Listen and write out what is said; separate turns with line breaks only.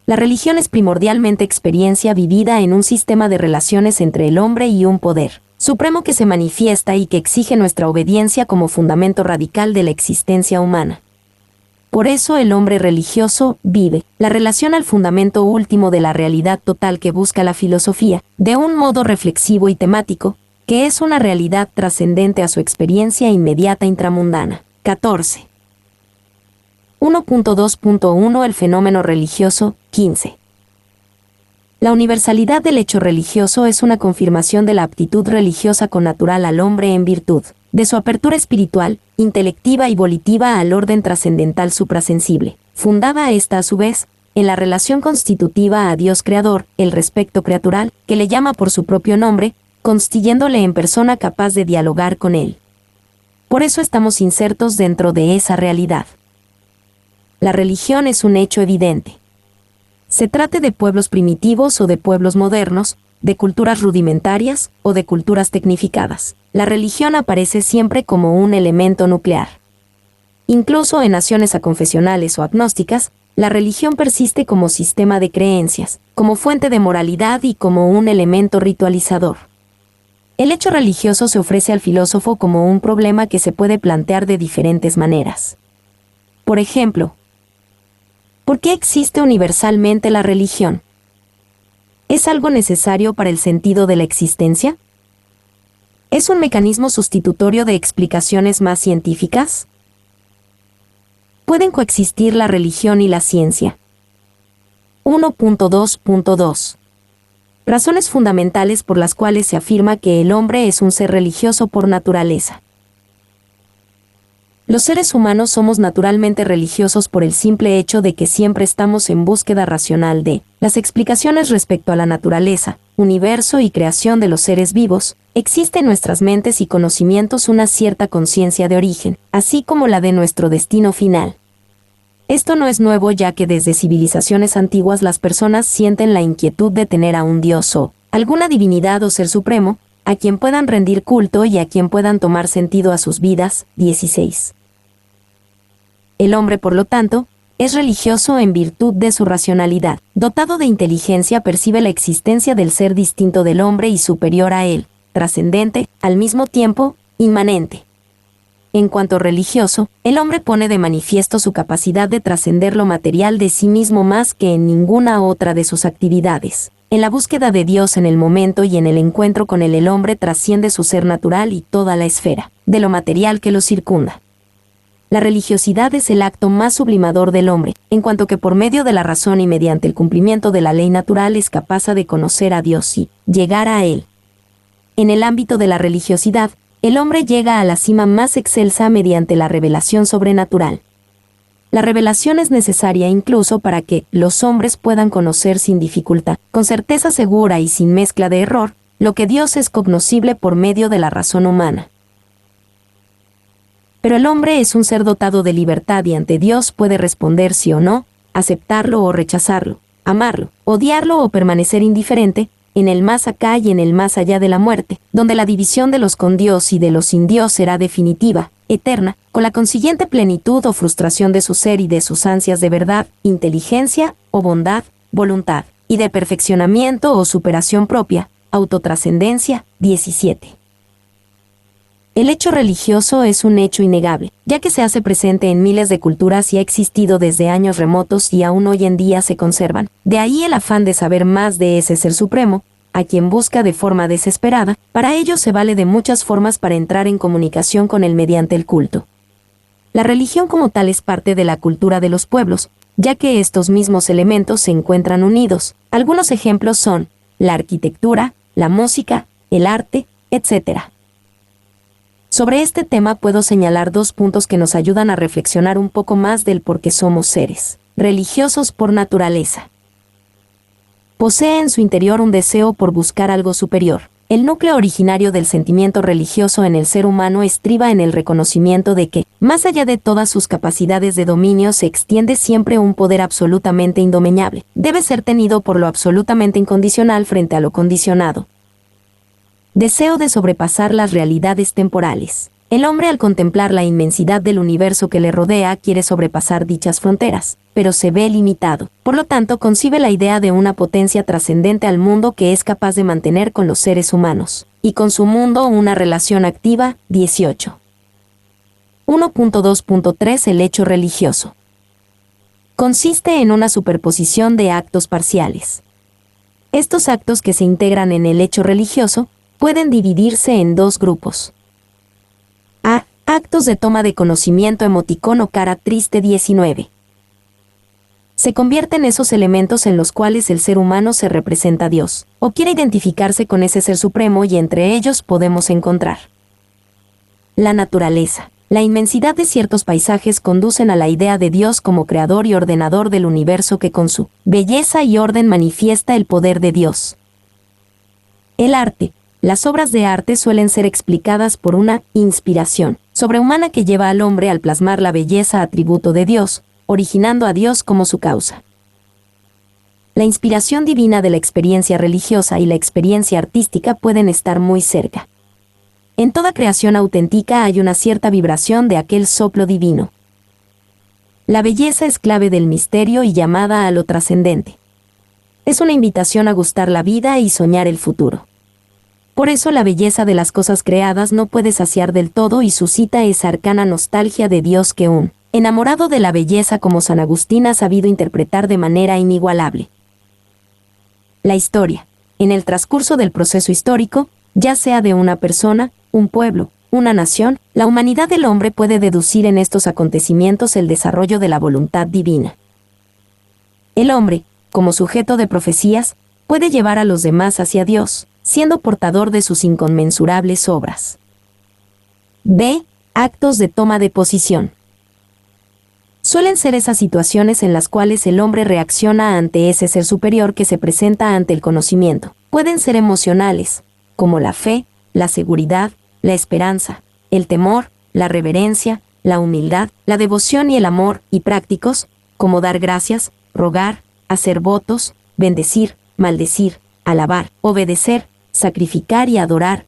La religión es primordialmente experiencia vivida en un sistema de relaciones entre el hombre y un poder supremo que se manifiesta y que exige nuestra obediencia como fundamento radical de la existencia humana. Por eso el hombre religioso vive la relación al fundamento último de la realidad total que busca la filosofía, de un modo reflexivo y temático, que es una realidad trascendente a su experiencia inmediata intramundana. 14. 1.2.1 El fenómeno religioso. 15. La universalidad del hecho religioso es una confirmación de la aptitud religiosa connatural al hombre en virtud de su apertura espiritual, intelectiva y volitiva al orden trascendental suprasensible, fundada esta a su vez en la relación constitutiva a Dios Creador, el respecto creatural, que le llama por su propio nombre, constituyéndole en persona capaz de dialogar con él. Por eso estamos insertos dentro de esa realidad. La religión es un hecho evidente. Se trate de pueblos primitivos o de pueblos modernos, de culturas rudimentarias o de culturas tecnificadas. La religión aparece siempre como un elemento nuclear. Incluso en naciones aconfesionales o agnósticas, la religión persiste como sistema de creencias, como fuente de moralidad y como un elemento ritualizador. El hecho religioso se ofrece al filósofo como un problema que se puede plantear de diferentes maneras. Por ejemplo, ¿por qué existe universalmente la religión? ¿Es algo necesario para el sentido de la existencia? ¿Es un mecanismo sustitutorio de explicaciones más científicas? ¿Pueden coexistir la religión y la ciencia? 1.2.2 Razones fundamentales por las cuales se afirma que el hombre es un ser religioso por naturaleza. Los seres humanos somos naturalmente religiosos por el simple hecho de que siempre estamos en búsqueda racional de las explicaciones respecto a la naturaleza, universo y creación de los seres vivos. Existe en nuestras mentes y conocimientos una cierta conciencia de origen, así como la de nuestro destino final. Esto no es nuevo, ya que desde civilizaciones antiguas las personas sienten la inquietud de tener a un dios o alguna divinidad o ser supremo, a quien puedan rendir culto y a quien puedan tomar sentido a sus vidas. 16. El hombre, por lo tanto, es religioso en virtud de su racionalidad. Dotado de inteligencia, percibe la existencia del ser distinto del hombre y superior a él, trascendente, al mismo tiempo, inmanente. En cuanto religioso, el hombre pone de manifiesto su capacidad de trascender lo material de sí mismo más que en ninguna otra de sus actividades. En la búsqueda de Dios en el momento y en el encuentro con él, el hombre trasciende su ser natural y toda la esfera de lo material que lo circunda. La religiosidad es el acto más sublimador del hombre, en cuanto que por medio de la razón y mediante el cumplimiento de la ley natural es capaz de conocer a Dios y llegar a él. En el ámbito de la religiosidad, el hombre llega a la cima más excelsa mediante la revelación sobrenatural. La revelación es necesaria incluso para que los hombres puedan conocer sin dificultad, con certeza segura y sin mezcla de error, lo que Dios es cognoscible por medio de la razón humana. Pero el hombre es un ser dotado de libertad y ante Dios puede responder sí o no, aceptarlo o rechazarlo, amarlo, odiarlo o permanecer indiferente, en el más acá y en el más allá de la muerte, donde la división de los con Dios y de los sin Dios será definitiva, eterna, con la consiguiente plenitud o frustración de su ser y de sus ansias de verdad, inteligencia o bondad, voluntad, y de perfeccionamiento o superación propia, autotrascendencia. 17. El hecho religioso es un hecho innegable, ya que se hace presente en miles de culturas y ha existido desde años remotos y aún hoy en día se conservan. De ahí el afán de saber más de ese ser supremo, a quien busca de forma desesperada. Para ello se vale de muchas formas para entrar en comunicación con él mediante el culto. La religión como tal es parte de la cultura de los pueblos, ya que estos mismos elementos se encuentran unidos. Algunos ejemplos son la arquitectura, la música, el arte, etc. Sobre este tema puedo señalar 2 puntos que nos ayudan a reflexionar un poco más del por qué somos seres religiosos por naturaleza. Posee en su interior un deseo por buscar algo superior. El núcleo originario del sentimiento religioso en el ser humano estriba en el reconocimiento de que, más allá de todas sus capacidades de dominio, se extiende siempre un poder absolutamente indomeñable. Debe ser tenido por lo absolutamente incondicional frente a lo condicionado. Deseo de sobrepasar las realidades temporales. El hombre, al contemplar la inmensidad del universo que le rodea, quiere sobrepasar dichas fronteras, pero se ve limitado. Por lo tanto, concibe la idea de una potencia trascendente al mundo que es capaz de mantener con los seres humanos, y con su mundo una relación activa. 18. 1.2.3 El hecho religioso. Consiste en una superposición de actos parciales. Estos actos que se integran en el hecho religioso pueden dividirse en dos grupos. A. Actos de toma de conocimiento, emoticono cara triste 19. Se convierten esos elementos en los cuales el ser humano se representa a Dios, o quiere identificarse con ese ser supremo, y entre ellos podemos encontrar la naturaleza. La inmensidad de ciertos paisajes conducen a la idea de Dios como creador y ordenador del universo, que con su belleza y orden manifiesta el poder de Dios. El arte. Las obras de arte suelen ser explicadas por una inspiración sobrehumana que lleva al hombre al plasmar la belleza, atributo de Dios, originando a Dios como su causa. La inspiración divina de la experiencia religiosa y la experiencia artística pueden estar muy cerca. En toda creación auténtica hay una cierta vibración de aquel soplo divino. La belleza es clave del misterio y llamada a lo trascendente. Es una invitación a gustar la vida y soñar el futuro. Por eso la belleza de las cosas creadas no puede saciar del todo y suscita esa arcana nostalgia de Dios que un enamorado de la belleza como San Agustín ha sabido interpretar de manera inigualable. La historia. En el transcurso del proceso histórico, ya sea de una persona, un pueblo, una nación, la humanidad del hombre puede deducir en estos acontecimientos el desarrollo de la voluntad divina. El hombre, como sujeto de profecías, puede llevar a los demás hacia Dios, siendo portador de sus inconmensurables obras. B. Actos de toma de posición. Suelen ser esas situaciones en las cuales el hombre reacciona ante ese ser superior que se presenta ante el conocimiento. Pueden ser emocionales, como la fe, la seguridad, la esperanza, el temor, la reverencia, la humildad, la devoción y el amor, y prácticos, como dar gracias, rogar, hacer votos, bendecir, maldecir, alabar, obedecer, sacrificar y adorar,